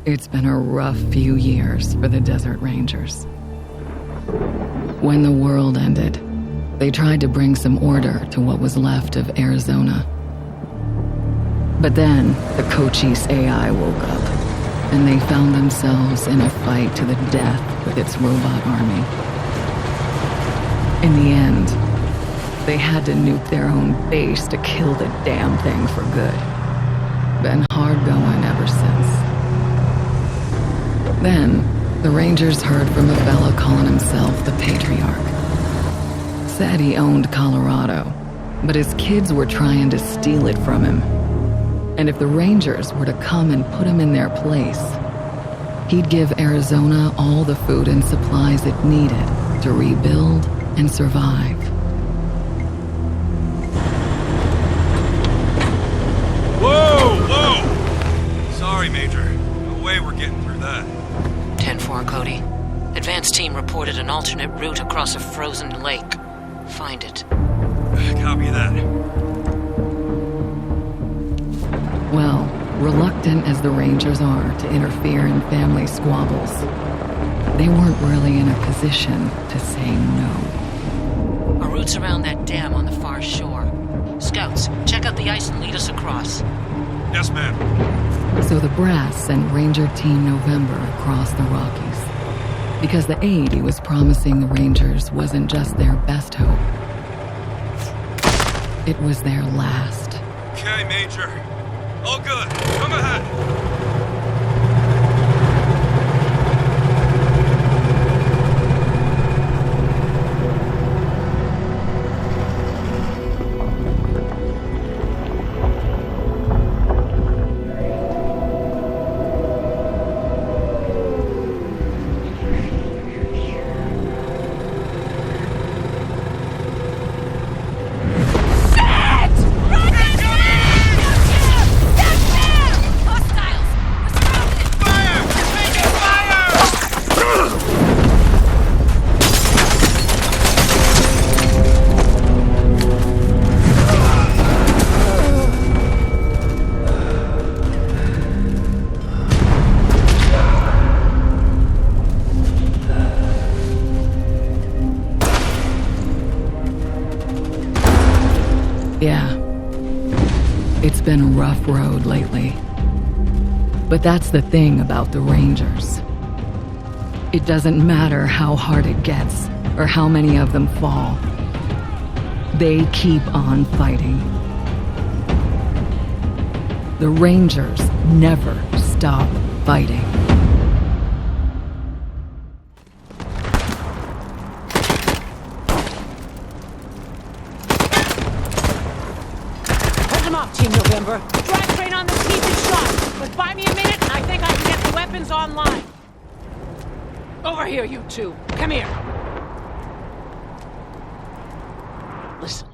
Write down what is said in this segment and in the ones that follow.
It's been a rough few years for the Desert Rangers. When the world ended, they tried to bring some order to what was left of Arizona. But then, the Cochise AI woke up, and they found themselves in a fight to the death with its robot army. In the end, they had to nuke their own base to kill the damn thing for good. Been hard going ever since. Then, the Rangers heard from a fella calling himself the Patriarch. Said he owned Colorado, but his kids were trying to steal it from him. And if the Rangers were to come and put him in their place, he'd give Arizona all the food and supplies it needed to rebuild and survive. Whoa! Sorry, Major. No way we're getting through that. 10-4, Cody. Advance team reported an alternate route across a frozen lake. Find it. Copy that. Well, reluctant as the Rangers are to interfere in family squabbles, they weren't really in a position to say no. A route's around that dam on the far shore. Scouts, check out the ice and lead us across. Yes, ma'am. So the Brass sent Ranger Team November across the Rockies, because the aid he was promising the Rangers wasn't just their best hope. It was their last. Okay, Major. All good. Come ahead. Yeah, it's been a rough road lately. But that's the thing about the Rangers. It doesn't matter how hard it gets or how many of them fall. They keep on fighting. The Rangers never stop fighting. Team November. Drive train on the teeth is shot, but buy me a minute and I think I can get the weapons online. Over here, you two. Come here. Listen,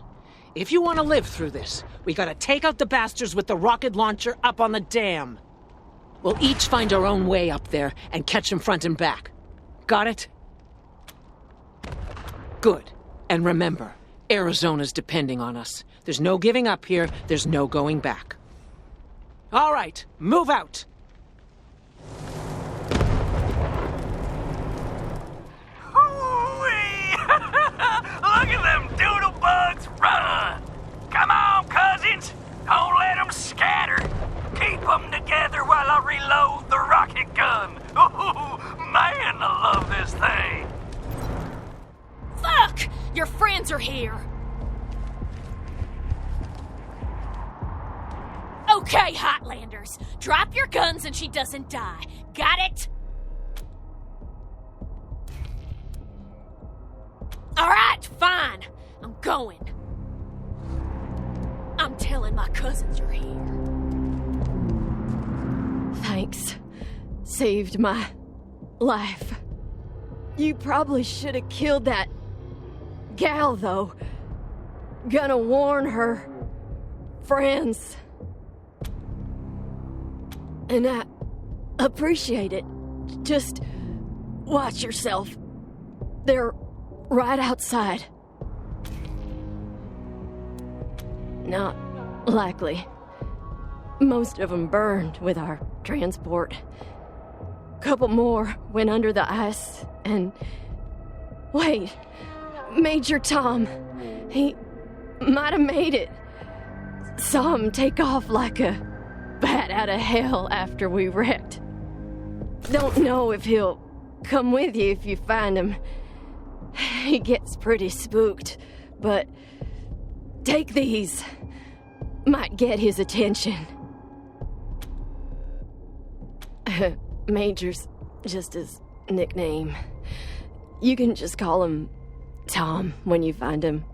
if you want to live through this, we gotta take out the bastards with the rocket launcher up on the dam. We'll each find our own way up there and catch them front and back. Got it? Good. And remember, Arizona's depending on us. There's no giving up here. There's no going back. All right, move out. Look at them doodle bugs run! Come on, cousins! Don't let them scatter! Keep them together while I reload the rocket gun! Oh, man, I love this thing! Fuck! Your friends are here! Okay, Hotlanders. Drop your guns and she doesn't die. Got it? Alright, fine. I'm going. I'm telling my cousins you're here. Thanks. Saved my life. You probably should have killed that gal, though. Gonna warn her friends. And I appreciate it. Just watch yourself. They're right outside. Not likely. Most of them burned with our transport. couple more went under the ice, and... Wait, Major Tom. He might have made it. Saw him take off like a bat out of hell after we wrecked. Don't know if he'll come with you if you find him. He gets pretty spooked, but take these. Might get his attention. Major's just his nickname. You can just call him Tom when you find him.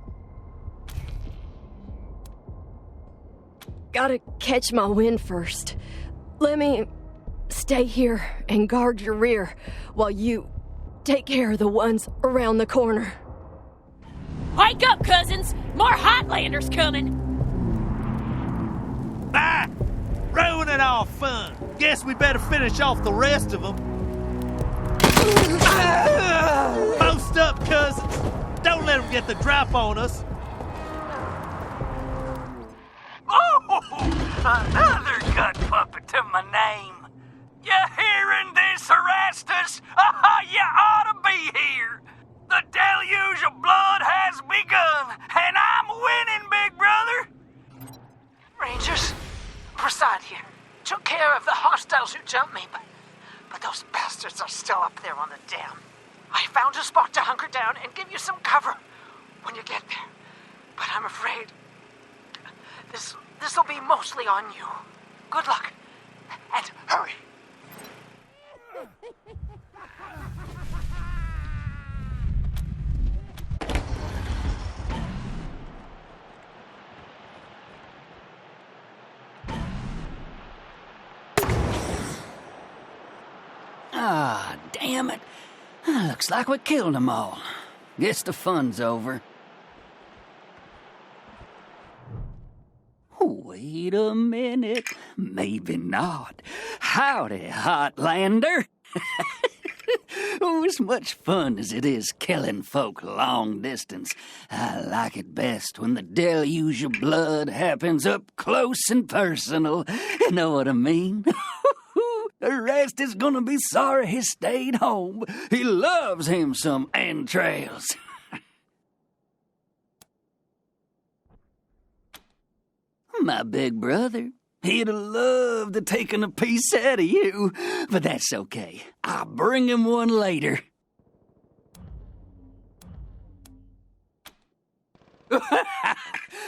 Gotta catch my wind first. Let me stay here and guard your rear while you take care of the ones around the corner. Wake up, cousins! More Hotlanders coming! Ah! Ruining our fun. Guess we better finish off the rest of them. Post up, cousins. Don't let them get the drop on us. Oh, another gut puppet to my name. You hearing this, Erastus? You ought to be here. The deluge of blood has begun, and I'm winning, big brother. Rangers, Prasad here. Took care of the hostiles who jumped me, but those bastards are still up there on the dam. I found a spot to hunker down and give you some cover when you get there. But I'm afraid this'll be mostly on you. Good luck, and hurry. Ah, damn it. Looks like we killed them all. Guess the fun's over. Wait a minute. Maybe not. Howdy, Hotlander. Oh, as much fun as it is killing folk long distance, I like it best when the deluge of blood happens up close and personal. You know what I mean? The rest is gonna be sorry he stayed home. He loves him some entrails. My big brother, he'd have loved to taken a piece out of you, but that's okay. I'll bring him one later.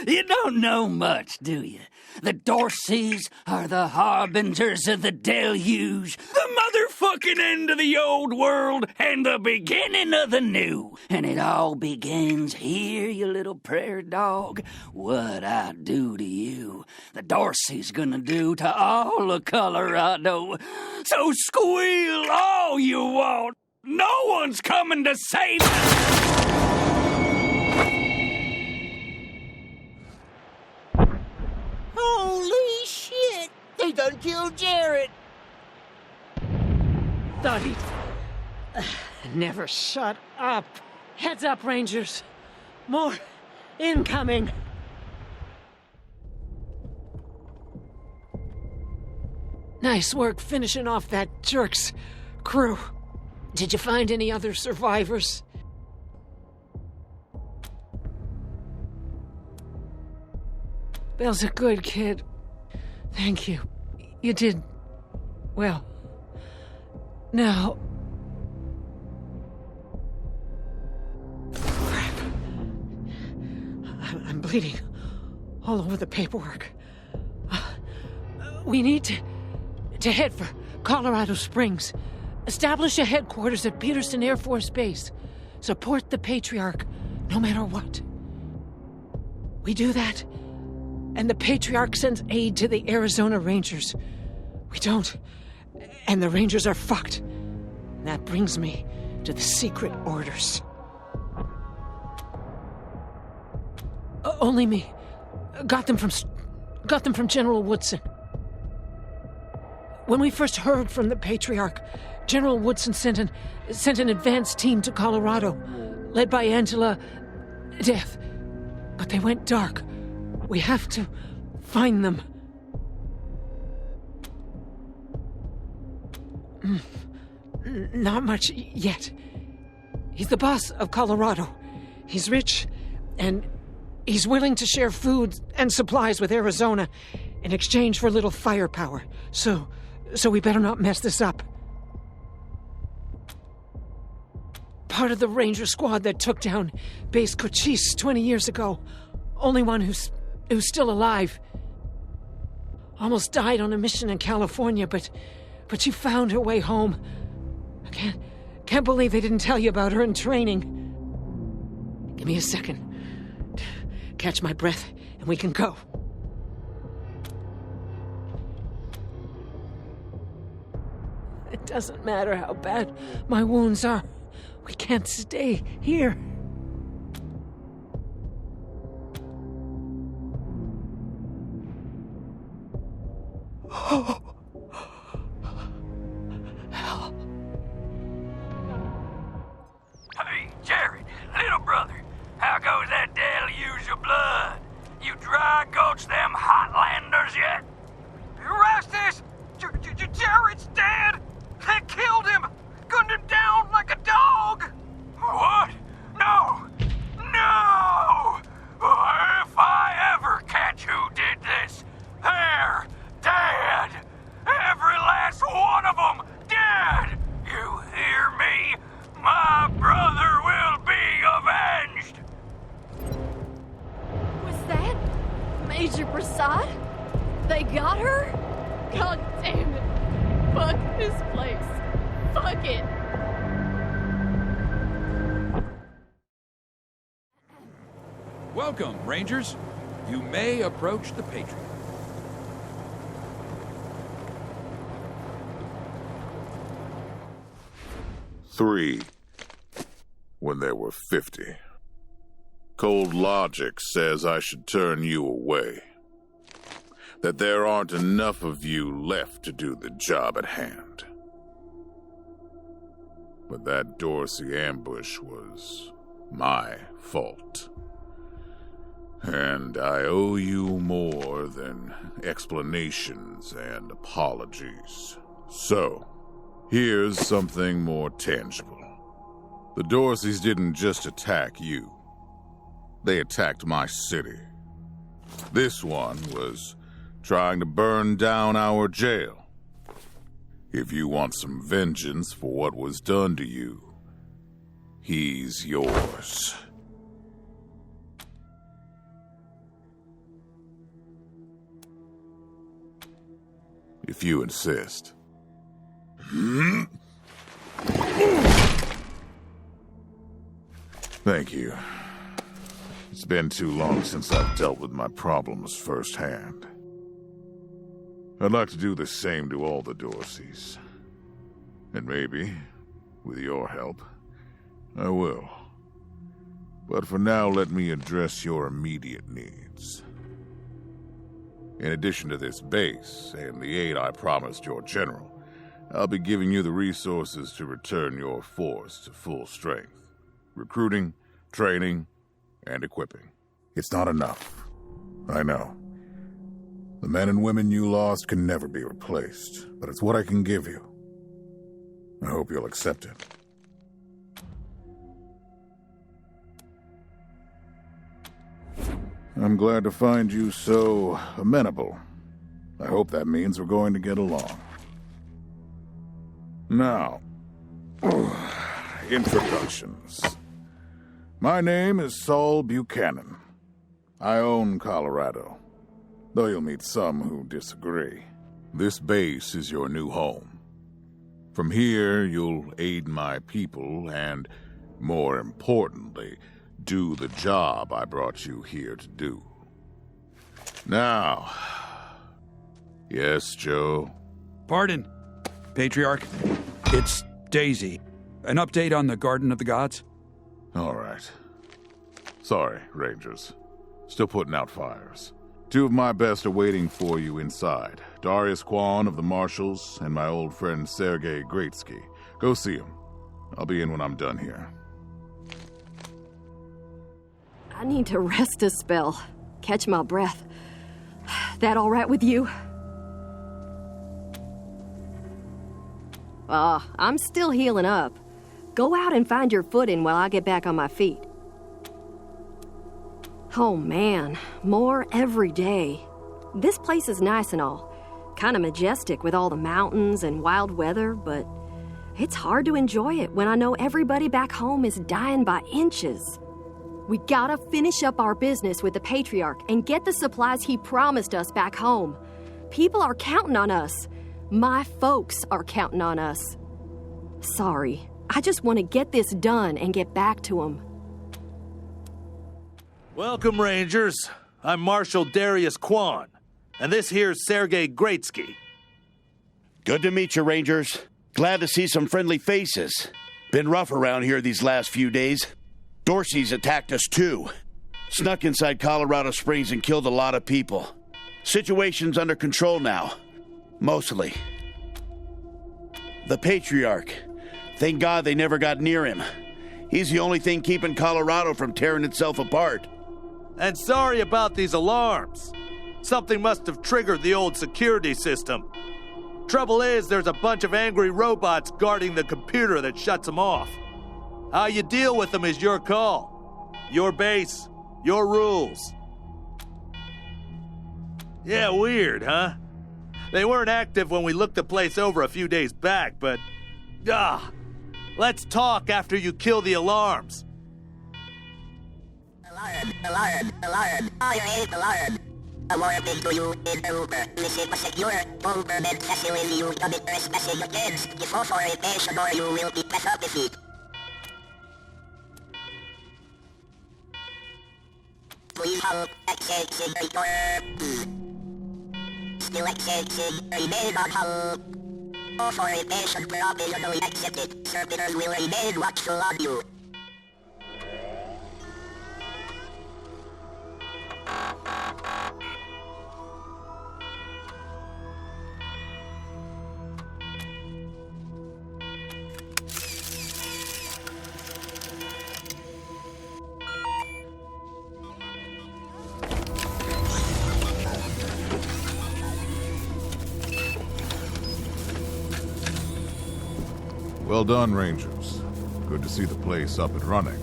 You don't know much, do you? The Dorseys are the harbingers of the deluge, the motherfucking end of the old world and the beginning of the new. And it all begins here, you little prairie dog. What I do to you, the Dorseys gonna do to all of Colorado. So squeal all you want. No one's coming to save us. Holy shit! They done killed Jared! Thought he'd never shut up. Heads up, Rangers. More incoming. Nice work finishing off that jerk's crew. Did you find any other survivors? Bill's a good kid. Thank you. You did well. Now... Crap. I'm bleeding all over the paperwork. We need to head for Colorado Springs. Establish a headquarters at Peterson Air Force Base. Support the Patriarch, no matter what. We do that, and the Patriarch sends aid to the Arizona Rangers. We don't, and the Rangers are fucked. And that brings me to the secret orders. Only me. Got them from General Woodson. When we first heard from the Patriarch, General Woodson sent an advance team to Colorado, led by Angela Death. But they went dark. We have to find them. Not much yet. He's the boss of Colorado. He's rich, and he's willing to share food and supplies with Arizona in exchange for a little firepower. So we better not mess this up. Part of the Ranger squad that took down Base Cochise 20 years ago. Only one who's still alive. Almost died on a mission in California, but she found her way home. I can't believe they didn't tell you about her in training. Give me a second. Catch my breath, and we can go. It doesn't matter how bad my wounds are. We can't stay here. Oh. Hell. Hey, Jared, little brother, how goes that deluge of blood? You dry gulch them Hotlanders yet? Rastus! Jared's dead! They killed him! Gunned him down like a dog! What? No! No! If I ever catch who did this, they're dead! Every last one of them dead! You hear me? My brother will be avenged! Was that Major Prasad? They got her? God damn it. Fuck this place. Fuck it. Welcome, Rangers. You may approach the Patriot. Three, when there were 50. Cold logic says I should turn you away. That there aren't enough of you left to do the job at hand. But that Dorsey ambush was my fault. And I owe you more than explanations and apologies. So, here's something more tangible. The Dorseys didn't just attack you. They attacked my city. This one was trying to burn down our jail. If you want some vengeance for what was done to you, he's yours. If you insist. Thank you. It's been too long since I've dealt with my problems firsthand. I'd like to do the same to all the Dorseys. And maybe, with your help, I will. But for now, let me address your immediate needs. In addition to this base and the aid I promised your general, I'll be giving you the resources to return your force to full strength. Recruiting, training, and equipping. It's not enough. I know. The men and women you lost can never be replaced, but it's what I can give you. I hope you'll accept it. I'm glad to find you so amenable. I hope that means we're going to get along. Now, introductions. My name is Saul Buchanan. I own Colorado, though you'll meet some who disagree. This base is your new home. From here, you'll aid my people and, more importantly, do the job I brought you here to do. Now, yes, Joe? Pardon, Patriarch. It's Daisy. An update on the Garden of the Gods? All right. Sorry, Rangers. Still putting out fires. Two of my best are waiting for you inside. Darius Kwan of the Marshals and my old friend Sergei Greatsky. Go see him. I'll be in when I'm done here. I need to rest a spell. Catch my breath. That all right with you? I'm still healing up. Go out and find your footing while I get back on my feet. Oh man, more every day. This place is nice and all. Kind of majestic with all the mountains and wild weather, but it's hard to enjoy it when I know everybody back home is dying by inches. We gotta finish up our business with the Patriarch and get the supplies he promised us back home. People are counting on us. My folks are counting on us. Sorry, I just want to get this done and get back to them. Welcome, Rangers. I'm Marshal Darius Kwan, and this here's Sergei Greatsky. Good to meet you, Rangers. Glad to see some friendly faces. Been rough around here these last few days. Dorsey's attacked us too. Snuck inside Colorado Springs and killed a lot of people. Situation's under control now. Mostly. The Patriarch. Thank God they never got near him. He's the only thing keeping Colorado from tearing itself apart. And sorry about these alarms. Something must have triggered the old security system. Trouble is, there's a bunch of angry robots guarding the computer that shuts them off. How you deal with them is your call. Your base, your rules. Yeah, weird, huh? They weren't active when we looked the place over a few days back, but... let's talk after you kill the alarms. Alarm. I hate alarm. A warning to you is over. Visit a secure government facility. You commit trespassing against the authorization or you will be penalized. Please help accessing the door. Still accessing, remain on hold. Authorization provisionally accepted. Servitors will remain watchful on you. Well done, Rangers. Good to see the place up and running.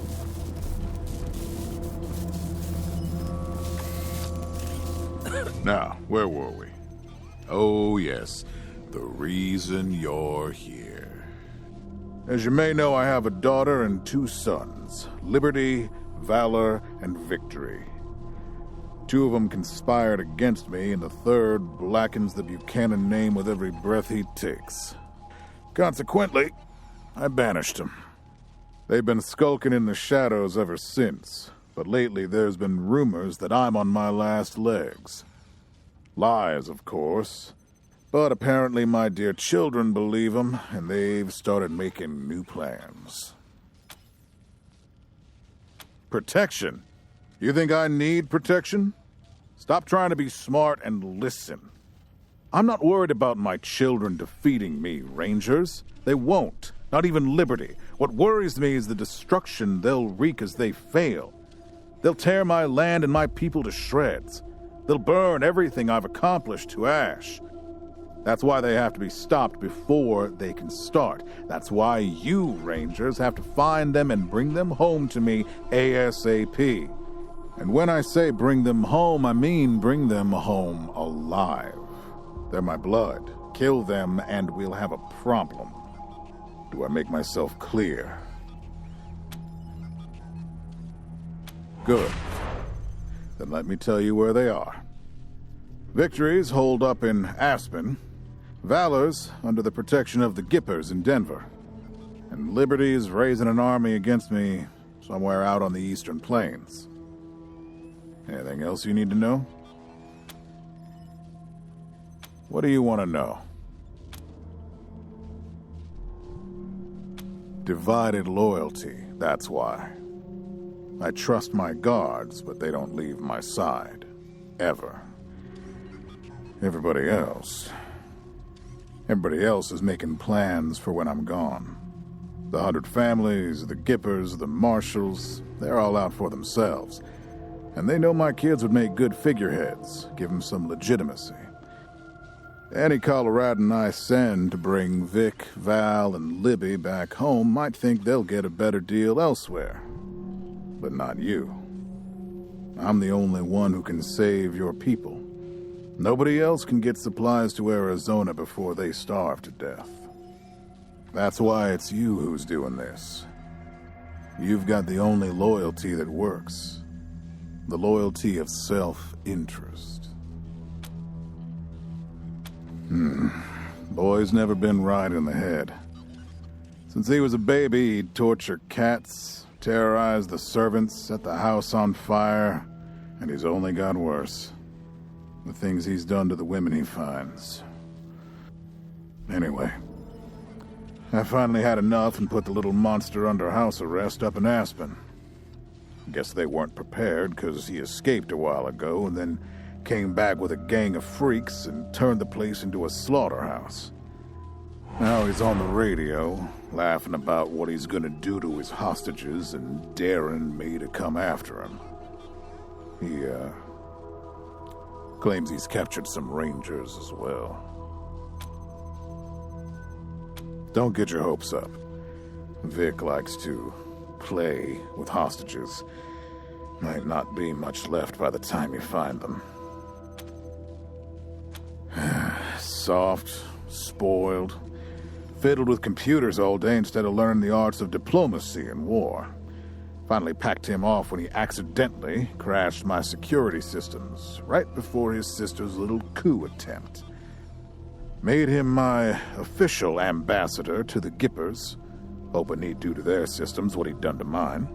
Now, where were we? Oh, yes. The reason you're here. As you may know, I have a daughter and 2 sons. Liberty, Valor, and Victory. 2 of them conspired against me, and the third blackens the Buchanan name with every breath he takes. Consequently, I banished them. They've been skulking in the shadows ever since, but lately there's been rumors that I'm on my last legs. Lies, of course, but apparently my dear children believe them, and they've started making new plans. Protection? You think I need protection? Stop trying to be smart and listen. I'm not worried about my children defeating me, Rangers. They won't. Not even Liberty. What worries me is the destruction they'll wreak as they fail. They'll tear my land and my people to shreds. They'll burn everything I've accomplished to ash. That's why they have to be stopped before they can start. That's why you, Rangers, have to find them and bring them home to me ASAP. And when I say bring them home, I mean bring them home alive. They're my blood. Kill them and we'll have a problem. Do I make myself clear? Good. Then let me tell you where they are. Victory's holed up in Aspen. Valor's under the protection of the Gippers in Denver. And Liberty's raising an army against me somewhere out on the Eastern Plains. Anything else you need to know? What do you want to know? Divided loyalty, that's why. I trust my guards, but they don't leave my side. Ever. Everybody else is making plans for when I'm gone. The 100 families, the Gippers, the Marshals, they're all out for themselves. And they know my kids would make good figureheads, give them some legitimacy. Any Coloradan I send to bring Vic, Val, and Libby back home might think they'll get a better deal elsewhere. But not you. I'm the only one who can save your people. Nobody else can get supplies to Arizona before they starve to death. That's why it's you who's doing this. You've got the only loyalty that works. The loyalty of self-interest. Boy's never been right in the head. Since he was a baby, he'd torture cats, terrorize the servants, set the house on fire, and he's only got worse. The things he's done to the women he finds. Anyway, I finally had enough and put the little monster under house arrest up in Aspen. Guess they weren't prepared because he escaped a while ago and then came back with a gang of freaks and turned the place into a slaughterhouse. Now he's on the radio, laughing about what he's gonna do to his hostages and daring me to come after him. He, claims he's captured some rangers as well. Don't get your hopes up. Vic likes to play with hostages. Might not be much left by the time you find them. Soft, spoiled, fiddled with computers all day instead of learning the arts of diplomacy and war. Finally packed him off when he accidentally crashed my security systems right before his sister's little coup attempt. Made him my official ambassador to the Gippers, hoping he'd do to their systems what he'd done to mine.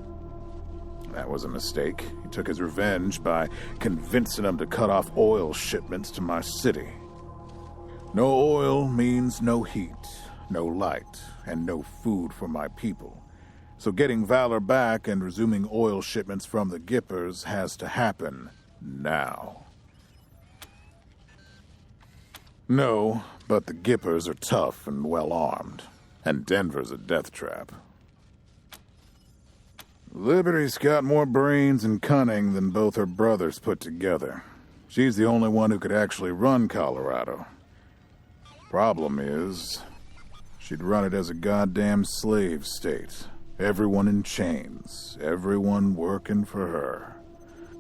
That was a mistake. He took his revenge by convincing them to cut off oil shipments to my city. No oil means no heat, no light, and no food for my people. So getting Valor back and resuming oil shipments from the Gippers has to happen now. No, but the Gippers are tough and well-armed, and Denver's a death trap. Liberty's got more brains and cunning than both her brothers put together. She's the only one who could actually run Colorado. Problem is, she'd run it as a goddamn slave state. Everyone in chains, everyone working for her.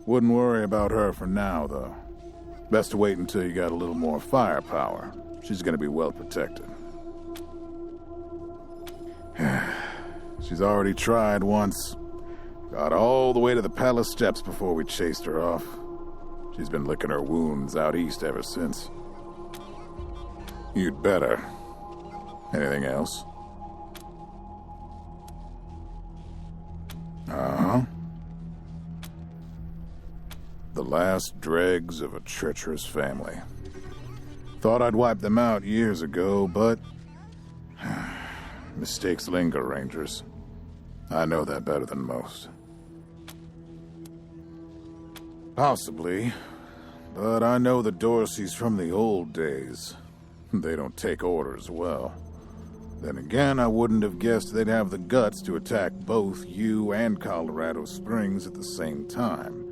Wouldn't worry about her for now, though. Best to wait until you got a little more firepower. She's gonna be well protected. She's already tried once. Got all the way to the palace steps before we chased her off. She's been licking her wounds out east ever since. You'd better. Anything else? Uh-huh. The last dregs of a treacherous family. Thought I'd wiped them out years ago, but mistakes linger, Rangers. I know that better than most. Possibly, but I know the Dorseys from the old days. They don't take orders well. Then again, I wouldn't have guessed they'd have the guts to attack both you and Colorado Springs at the same time.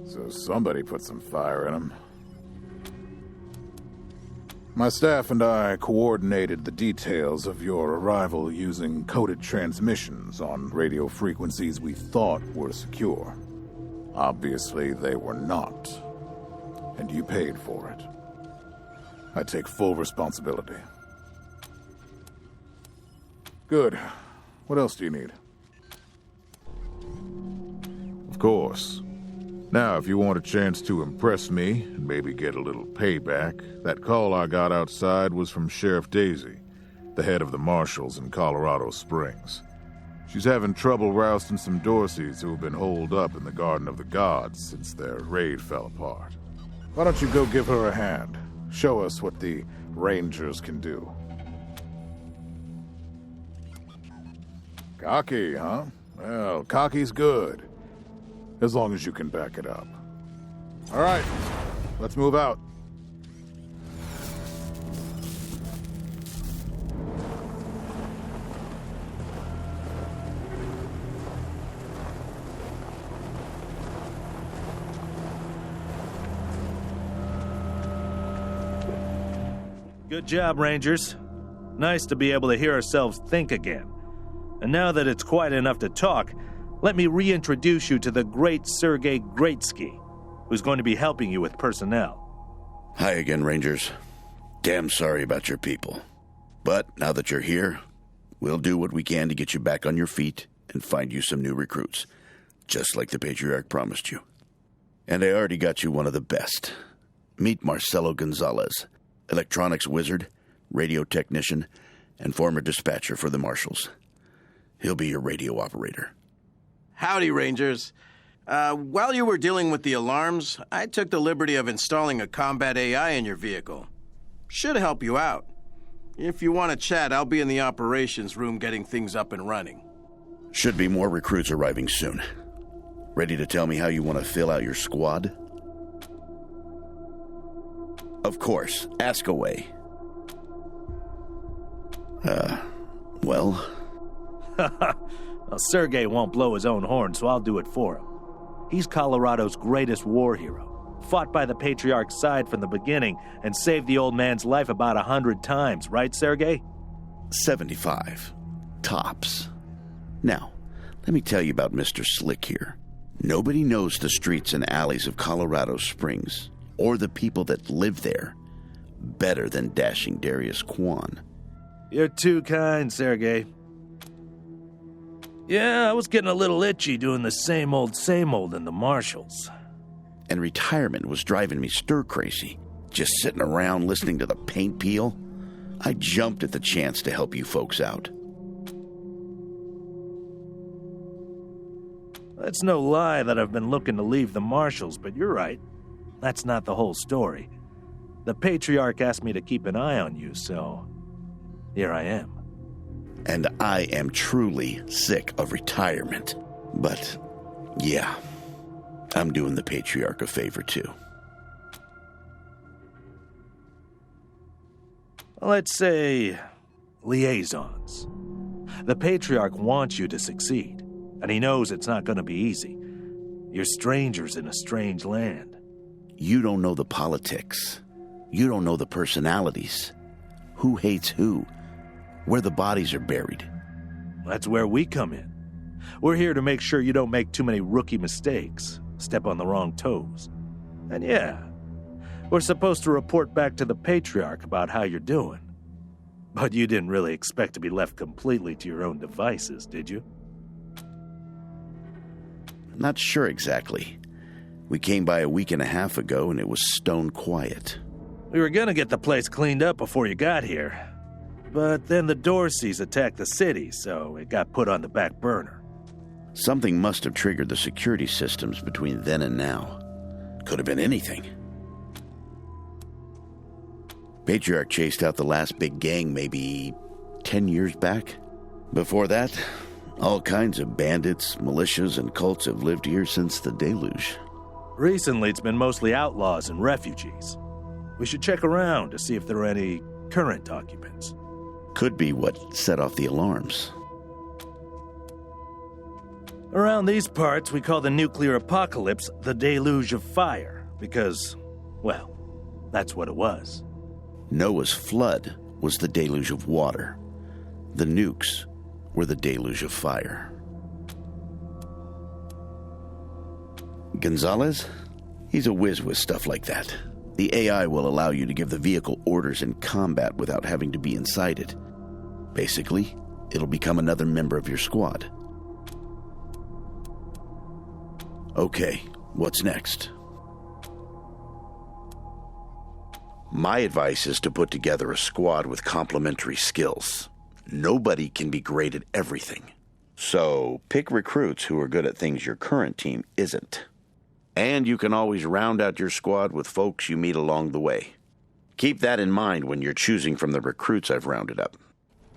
So somebody put some fire in them. My staff and I coordinated the details of your arrival using coded transmissions on radio frequencies we thought were secure. Obviously, they were not. And you paid for it. I take full responsibility. Good. What else do you need? Of course. Now, if you want a chance to impress me and maybe get a little payback, that call I got outside was from Sheriff Daisy, the head of the marshals in Colorado Springs. She's having trouble rousting some Dorseys who have been holed up in the Garden of the Gods since their raid fell apart. Why don't you go give her a hand? Show us what the Rangers can do. Cocky, huh? Well, cocky's good. As long as you can back it up. All right, let's move out. Good job, Rangers. Nice to be able to hear ourselves think again. And now that it's quiet enough to talk, let me reintroduce you to the great Sergei Greatsky, who's going to be helping you with personnel. Hi again, Rangers. Damn sorry about your people. But now that you're here, we'll do what we can to get you back on your feet and find you some new recruits, just like the Patriarch promised you. And I already got you one of the best. Meet Marcelo Gonzalez, electronics wizard, radio technician, and former dispatcher for the Marshals. He'll be your radio operator. Howdy, Rangers. While you were dealing with the alarms, I took the liberty of installing a combat AI in your vehicle. Should help you out. If you want to chat, I'll be in the operations room getting things up and running. Should be more recruits arriving soon. Ready to tell me how you want to fill out your squad? Of course, ask away. Well, Sergei won't blow his own horn, so I'll do it for him. He's Colorado's greatest war hero. Fought by the Patriarch's side from the beginning and saved the old man's life about 100 times, right, Sergei? 75. Tops. Now, let me tell you about Mr. Slick here. Nobody knows the streets and alleys of Colorado Springs, or the people that live there, better than dashing Darius Kwan. You're too kind, Sergei. Yeah, I was getting a little itchy doing the same old in the Marshals. And retirement was driving me stir-crazy. Just sitting around listening to the paint peel. I jumped at the chance to help you folks out. It's no lie that I've been looking to leave the Marshals, but you're right. That's not the whole story. The Patriarch asked me to keep an eye on you, so here I am. And I am truly sick of retirement. But, yeah, I'm doing the Patriarch a favor, too. Let's say liaisons. The Patriarch wants you to succeed, and he knows it's not going to be easy. You're strangers in a strange land. You don't know the politics. You don't know the personalities. Who hates who? Where the bodies are buried. That's where we come in. We're here to make sure you don't make too many rookie mistakes, step on the wrong toes. And yeah, we're supposed to report back to the Patriarch about how you're doing. But you didn't really expect to be left completely to your own devices, did you? Not sure exactly. We came by a week and a half ago and it was stone quiet. We were gonna get the place cleaned up before you got here. But then the Dorseys attacked the city, so it got put on the back burner. Something must have triggered the security systems between then and now. Could have been anything. Patriarch chased out the last big gang maybe 10 years back. Before that, all kinds of bandits, militias, and cults have lived here since the deluge. Recently, it's been mostly outlaws and refugees. We should check around to see if there are any current occupants. Could be what set off the alarms. Around these parts, we call the nuclear apocalypse the deluge of fire, because, well, that's what it was. Noah's flood was the deluge of water. The nukes were the deluge of fire. Gonzalez? He's a whiz with stuff like that. The AI will allow you to give the vehicle orders in combat without having to be inside it. Basically, it'll become another member of your squad. Okay, what's next? My advice is to put together a squad with complementary skills. Nobody can be great at everything. So, pick recruits who are good at things your current team isn't. And you can always round out your squad with folks you meet along the way. Keep that in mind when you're choosing from the recruits I've rounded up.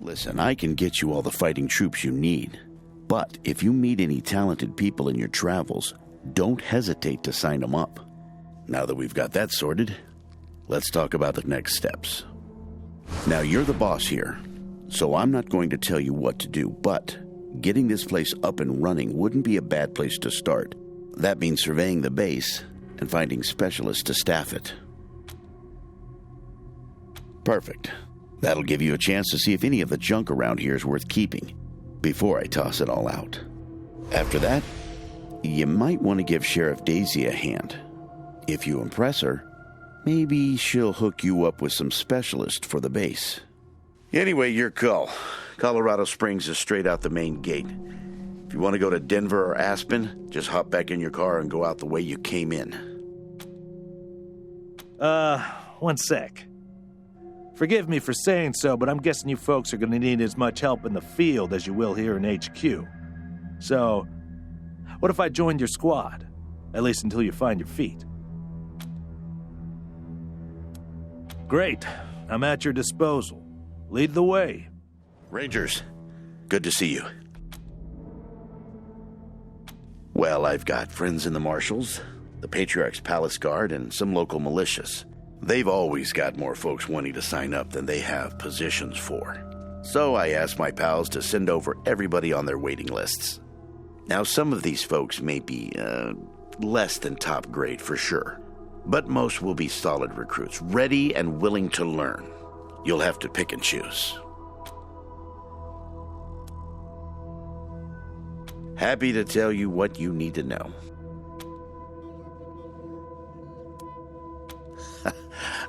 Listen, I can get you all the fighting troops you need. But if you meet any talented people in your travels, don't hesitate to sign them up. Now that we've got that sorted, let's talk about the next steps. Now, you're the boss here, so I'm not going to tell you what to do, but getting this place up and running wouldn't be a bad place to start. That means surveying the base and finding specialists to staff it. Perfect. That'll give you a chance to see if any of the junk around here is worth keeping before I toss it all out. After that, you might want to give Sheriff Daisy a hand. If you impress her, maybe she'll hook you up with some specialist for the base. Anyway, your call. Colorado Springs is straight out the main gate. If you want to go to Denver or Aspen, just hop back in your car and go out the way you came in. One sec. Forgive me for saying so, but I'm guessing you folks are going to need as much help in the field as you will here in HQ. So, what if I joined your squad? At least until you find your feet. Great. I'm at your disposal. Lead the way. Rangers, good to see you. Well, I've got friends in the Marshals, the Patriarch's Palace Guard, and some local militias. They've always got more folks wanting to sign up than they have positions for. So I asked my pals to send over everybody on their waiting lists. Now, some of these folks may be, less than top grade for sure, but most will be solid recruits, ready and willing to learn. You'll have to pick and choose. Happy to tell you what you need to know.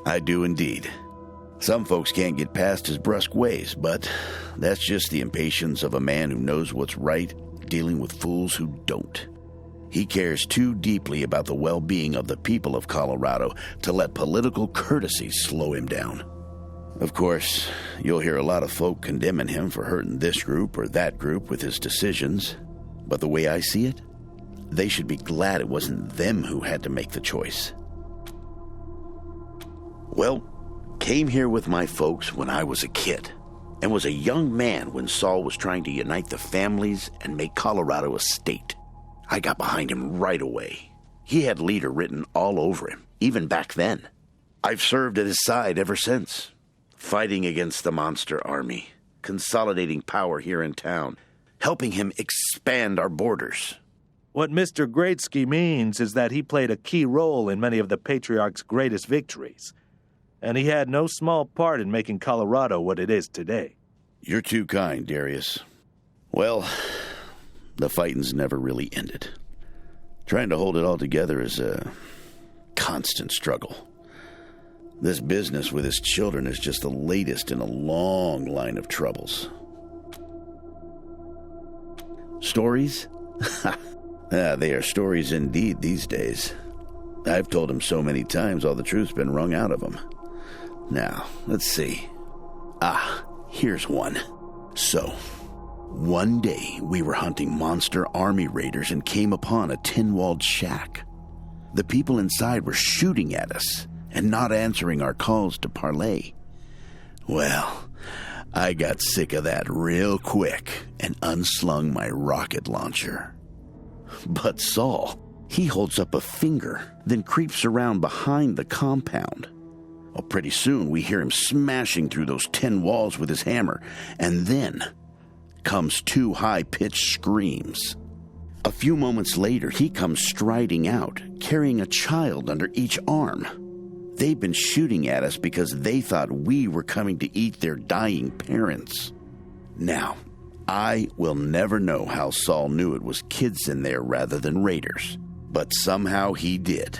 I do indeed. Some folks can't get past his brusque ways, but that's just the impatience of a man who knows what's right, dealing with fools who don't. He cares too deeply about the well-being of the people of Colorado to let political courtesy slow him down. Of course, you'll hear a lot of folk condemning him for hurting this group or that group with his decisions, but the way I see it, they should be glad it wasn't them who had to make the choice. Well, came here with my folks when I was a kid, and was a young man when Saul was trying to unite the families and make Colorado a state. I got behind him right away. He had leader written all over him, even back then. I've served at his side ever since, fighting against the monster army, consolidating power here in town, helping him expand our borders. What Mr. Greatsky means is that he played a key role in many of the Patriarch's greatest victories, and he had no small part in making Colorado what it is today. You're too kind, Darius. Well, the fighting's never really ended. Trying to hold it all together is a constant struggle. This business with his children is just the latest in a long line of troubles. Stories? They are stories indeed these days. I've told him so many times all the truth's been wrung out of him. Now, let's see. Here's one. So, one day we were hunting monster army raiders and came upon a tin-walled shack. The people inside were shooting at us and not answering our calls to parley. Well, I got sick of that real quick and unslung my rocket launcher. But Saul, he holds up a finger, then creeps around behind the compound. Well, pretty soon we hear him smashing through those tin walls with his hammer, and then comes two high-pitched screams. A few moments later, he comes striding out, carrying a child under each arm. They've been shooting at us because they thought we were coming to eat their dying parents. Now, I will never know how Saul knew it was kids in there rather than raiders, but somehow he did.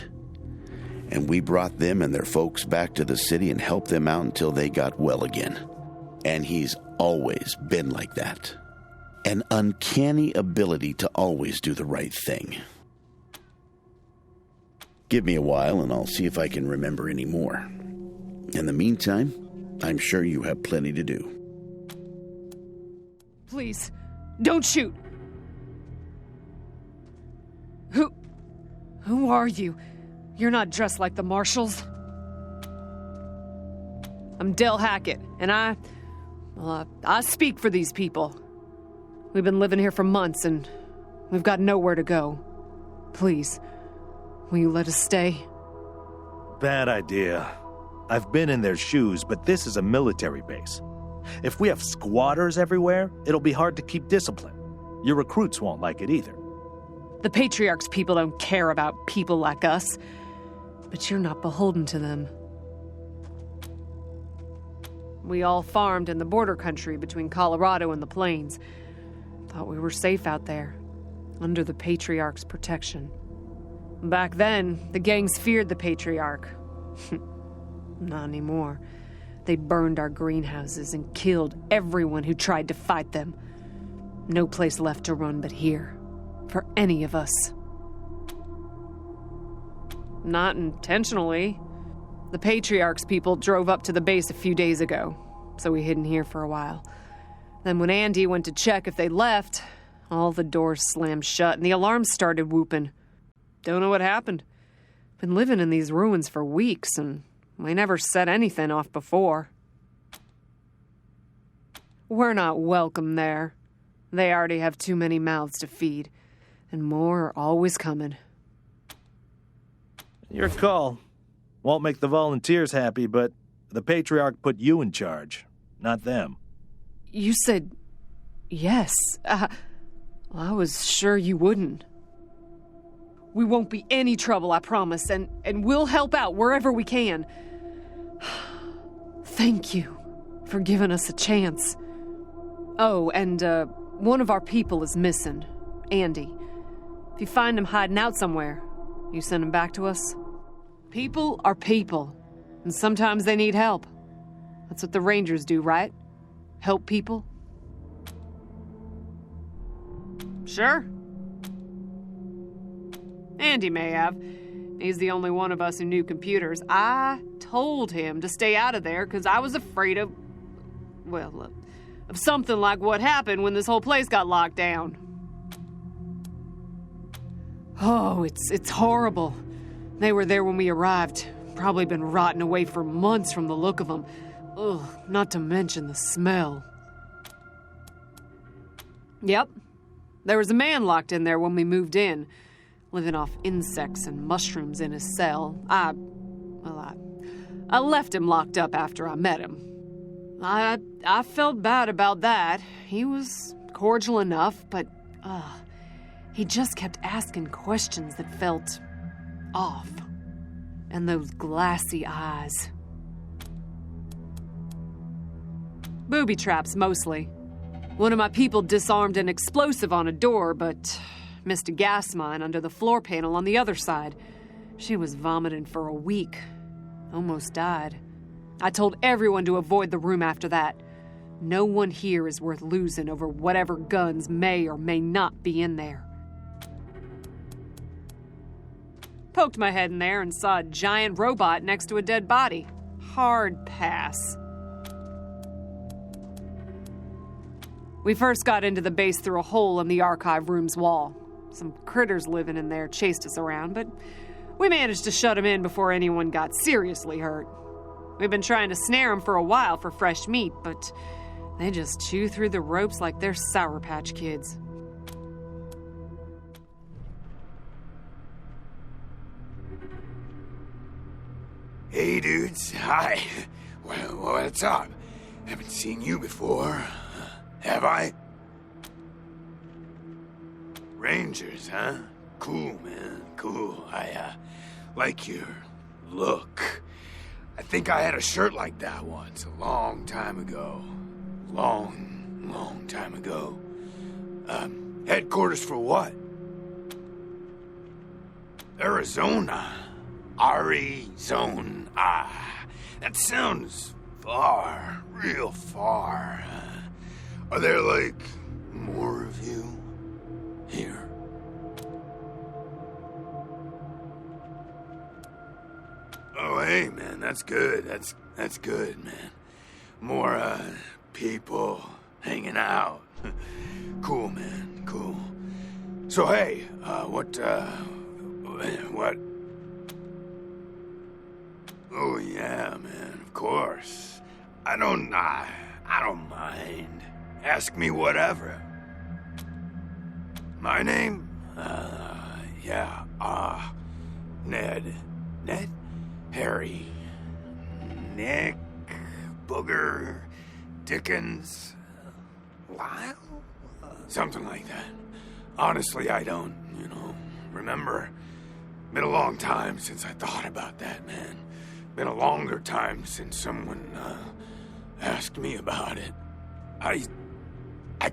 And we brought them and their folks back to the city and helped them out until they got well again. And he's always been like that. An uncanny ability to always do the right thing. Give me a while and I'll see if I can remember any more. In the meantime, I'm sure you have plenty to do. Please, don't shoot. Who are you? You're not dressed like the Marshals. I'm Del Hackett, and I speak for these people. We've been living here for months, and we've got nowhere to go. Please, will you let us stay? Bad idea. I've been in their shoes, but this is a military base. If we have squatters everywhere, it'll be hard to keep discipline. Your recruits won't like it either. The Patriarch's people don't care about people like us, but you're not beholden to them. We all farmed in the border country between Colorado and the plains. Thought we were safe out there, under the Patriarch's protection. Back then, the gangs feared the Patriarch. Not anymore. They burned our greenhouses and killed everyone who tried to fight them. No place left to run but here, for any of us. Not intentionally. The Patriarch's people drove up to the base a few days ago, so we hid in here for a while. Then when Andy went to check if they left, all the doors slammed shut and the alarms started whooping. Don't know what happened. Been living in these ruins for weeks and we never set anything off before. We're not welcome there. They already have too many mouths to feed, and more are always coming. Your call. Won't make the volunteers happy, but the Patriarch put you in charge, not them. You said yes. Well, I was sure you wouldn't. We won't be any trouble, I promise, and we'll help out wherever we can. Thank you for giving us a chance. Oh, and one of our people is missing, Andy. If you find him hiding out somewhere, you send him back to us? People are people, and sometimes they need help. That's what the Rangers do, right? Help people? Sure. Andy may have. He's the only one of us who knew computers. I told him to stay out of there because I was afraid of, well, of something like what happened when this whole place got locked down. Oh, it's horrible. They were there when we arrived. Probably been rotting away for months from the look of them. Ugh, not to mention the smell. Yep. There was a man locked in there when we moved in, living off insects and mushrooms in his cell. I left him locked up after I met him. I felt bad about that. He was cordial enough, but he just kept asking questions that felt off. And those glassy eyes. Booby traps, mostly. One of my people disarmed an explosive on a door, but missed a gas mine under the floor panel on the other side. She was vomiting for a week. Almost died. I told everyone to avoid the room after that. No one here is worth losing over whatever guns may or may not be in there. Poked my head in there and saw a giant robot next to a dead body. Hard pass. We first got into the base through a hole in the archive room's wall. Some critters living in there chased us around, but we managed to shut them in before anyone got seriously hurt. We've been trying to snare them for a while for fresh meat, but they just chew through the ropes like they're Sour Patch Kids. Hey, dudes. Hi. Well, what's up? Haven't seen you before. Have I? Rangers, huh? Cool, man. Cool. I, like your look. I think I had a shirt like that once, a long time ago. Long time ago. Headquarters for what? Arizona. Arizona. That sounds far, real far. Are there, like, more of you here? Oh, hey, man, that's good. That's good, man. More, people hanging out. Cool, man, cool. So, hey, what? Oh, yeah, man, of course. I don't mind. Ask me whatever. My name? Ned. Ned? Harry. Nick. Booger. Dickens. Lyle? Something like that. Honestly, I don't, remember. Been a long time since I thought about that, man. Been a longer time since someone, asked me about it. I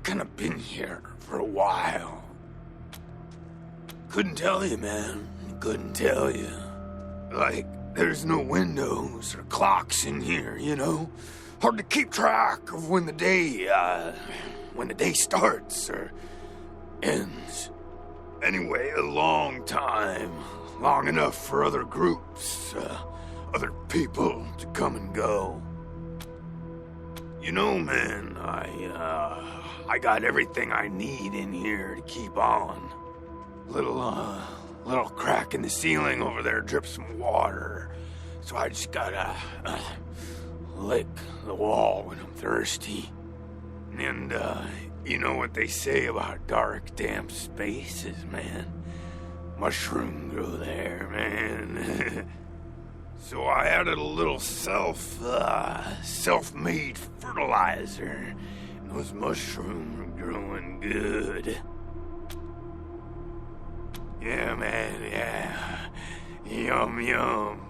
kind of been here for a while. Couldn't tell you, man. Couldn't tell you. Like, there's no windows or clocks in here, you know? Hard to keep track of when the day starts or ends. Anyway, a long time. Long enough for other groups, other people to come and go. You know, man, I got everything I need in here to keep on. Little crack in the ceiling over there drips some water. So I just gotta lick the wall when I'm thirsty. And, you know what they say about dark, damp spaces, man? Mushroom grow there, man. So I added a little self-made fertilizer. And those mushrooms are growing good. Yeah, man, yeah. Yum, yum.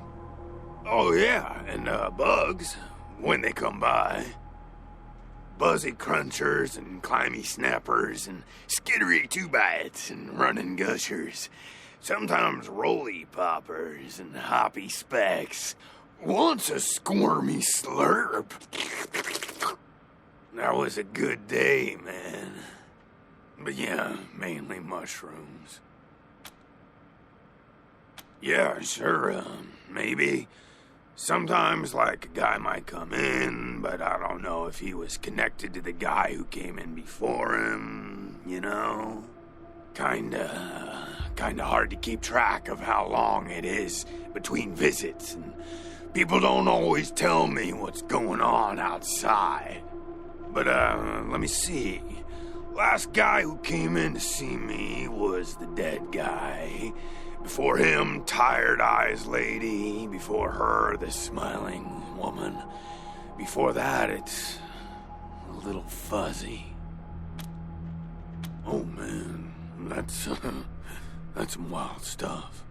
Oh, yeah, and bugs, when they come by. Buzzy crunchers and climby snappers and skittery two-bites and running gushers. Sometimes roly poppers and hoppy specks. Once a squirmy slurp. That was a good day, man. But yeah, mainly mushrooms. Yeah, sure, maybe. Sometimes, like, a guy might come in, but I don't know if he was connected to the guy who came in before him, you know? Kinda hard to keep track of how long it is between visits, and people don't always tell me what's going on outside. But, let me see. Last guy who came in to see me was the dead guy. Before him, Tired Eyes Lady. Before her, the Smiling Woman. Before that, it's a little fuzzy. Oh, man, that's some wild stuff.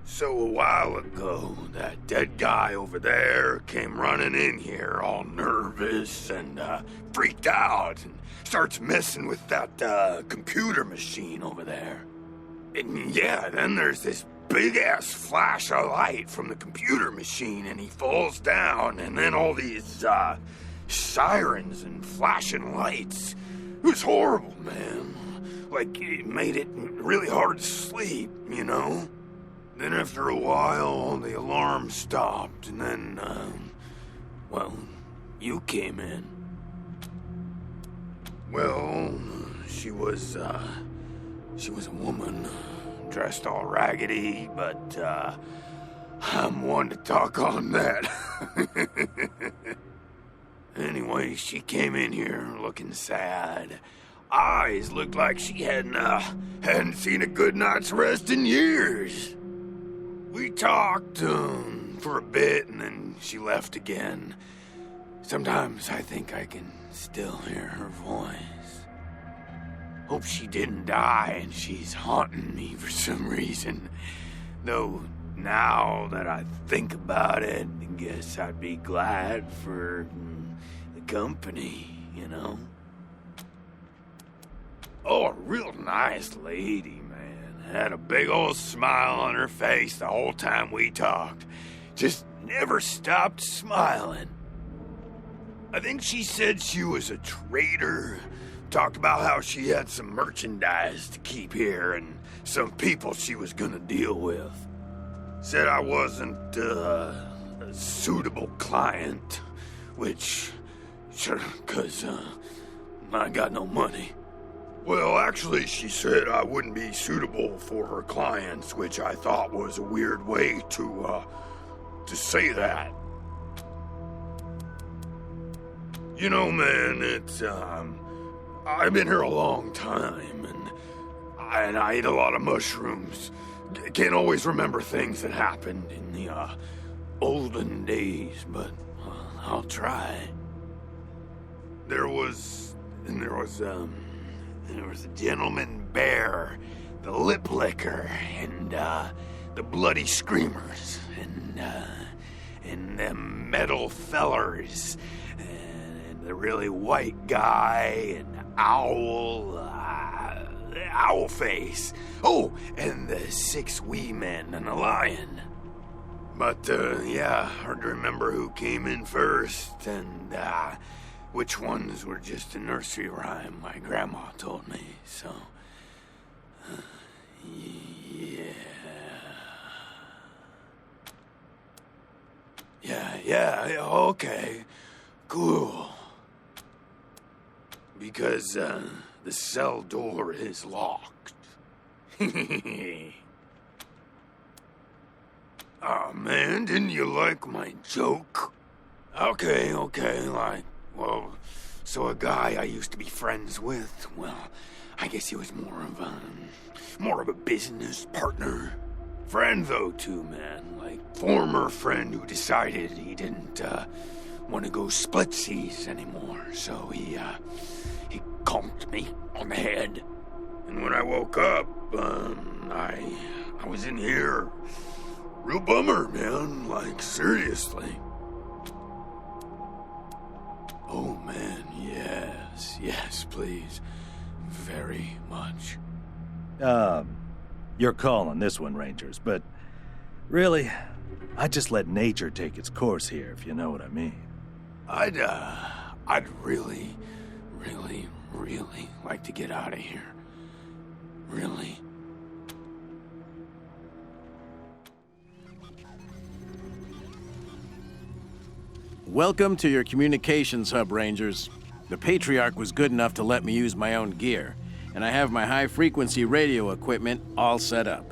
So a while ago, that dead guy over there came running in here all nervous and freaked out and starts messing with that computer machine over there. And yeah, then there's this big-ass flash of light from the computer machine, and he falls down, and then all these sirens and flashing lights. It was horrible, man. Like, it made it really hard to sleep, you know? Then after a while, the alarm stopped, and then, well, you came in. Well, she was a woman, dressed all raggedy, but, I'm one to talk on that. Anyway, she came in here looking sad. Eyes looked like she hadn't seen a good night's rest in years. We talked, for a bit, and then she left again. Sometimes I think I can still hear her voice. Hope she didn't die and she's haunting me for some reason. Though, now that I think about it, I guess I'd be glad for the company, you know? Oh, a real nice lady, man. Had a big old smile on her face the whole time we talked. Just never stopped smiling. I think she said she was a trader. Talked about how she had some merchandise to keep here and some people she was gonna deal with. Said I wasn't a suitable client, which, sure, 'cause I got no money. Well, actually, she said I wouldn't be suitable for her clients, which I thought was a weird way to say that. You know, man, it's, I've been here a long time, and I eat a lot of mushrooms. Can't always remember things that happened in the, olden days, but I'll try. There was a gentleman bear, the lip licker, and, the bloody screamers, and them metal fellers, the really white guy, and Owl, Owl Face. Oh, and the 6 wee men and a lion. But, yeah, hard to remember who came in first, and, which ones were just a nursery rhyme my grandma told me, so... Yeah, okay. Cool. Because, the cell door is locked. Aw, man, didn't you like my joke? Okay, well, so a guy I used to be friends with, well, I guess he was more of a business partner. Friend, though, too, man. Like, former friend who decided he didn't, want to go splitsies anymore, so he conked me on the head. And when I woke up, I was in here. Real bummer, man. Like, seriously. Oh, man, yes, please. Very much. You're calling this one, Rangers, but really, I just let nature take its course here, if you know what I mean. I'd really like to get out of here. Really. Welcome to your communications hub, Rangers. The Patriarch was good enough to let me use my own gear, and I have my high-frequency radio equipment all set up.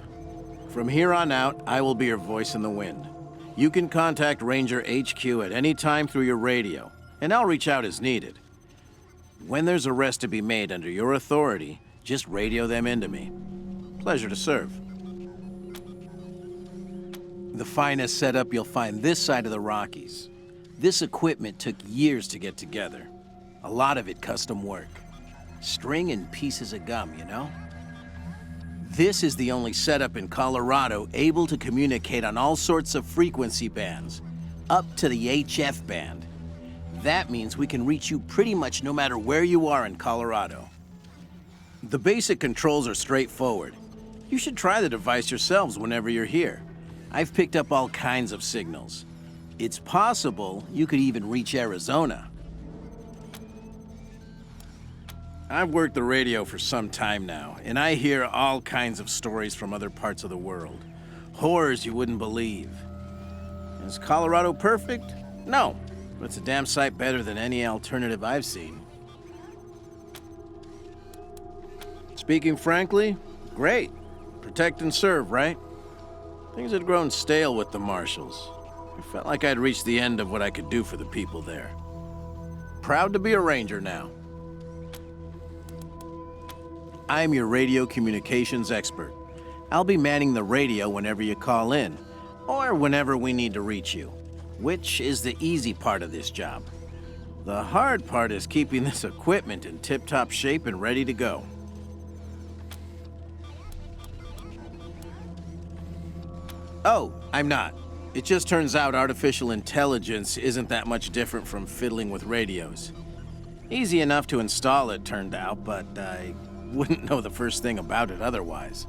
From here on out, I will be your voice in the wind. You can contact Ranger HQ at any time through your radio, and I'll reach out as needed. When there's arrests to be made under your authority, just radio them into me. Pleasure to serve. The finest setup you'll find this side of the Rockies. This equipment took years to get together. A lot of it custom work. String and pieces of gum, you know? This is the only setup in Colorado able to communicate on all sorts of frequency bands, up to the HF band. That means we can reach you pretty much no matter where you are in Colorado. The basic controls are straightforward. You should try the device yourselves whenever you're here. I've picked up all kinds of signals. It's possible you could even reach Arizona. I've worked the radio for some time now, and I hear all kinds of stories from other parts of the world. Horrors you wouldn't believe. Is Colorado perfect? No, but it's a damn sight better than any alternative I've seen. Speaking frankly, great. Protect and serve, right? Things had grown stale with the Marshals. I felt like I'd reached the end of what I could do for the people there. Proud to be a Ranger now. I'm your radio communications expert. I'll be manning the radio whenever you call in, or whenever we need to reach you, which is the easy part of this job. The hard part is keeping this equipment in tip-top shape and ready to go. Oh, I'm not. It just turns out artificial intelligence isn't that much different from fiddling with radios. Easy enough to install, it turned out, but I wouldn't know the first thing about it otherwise.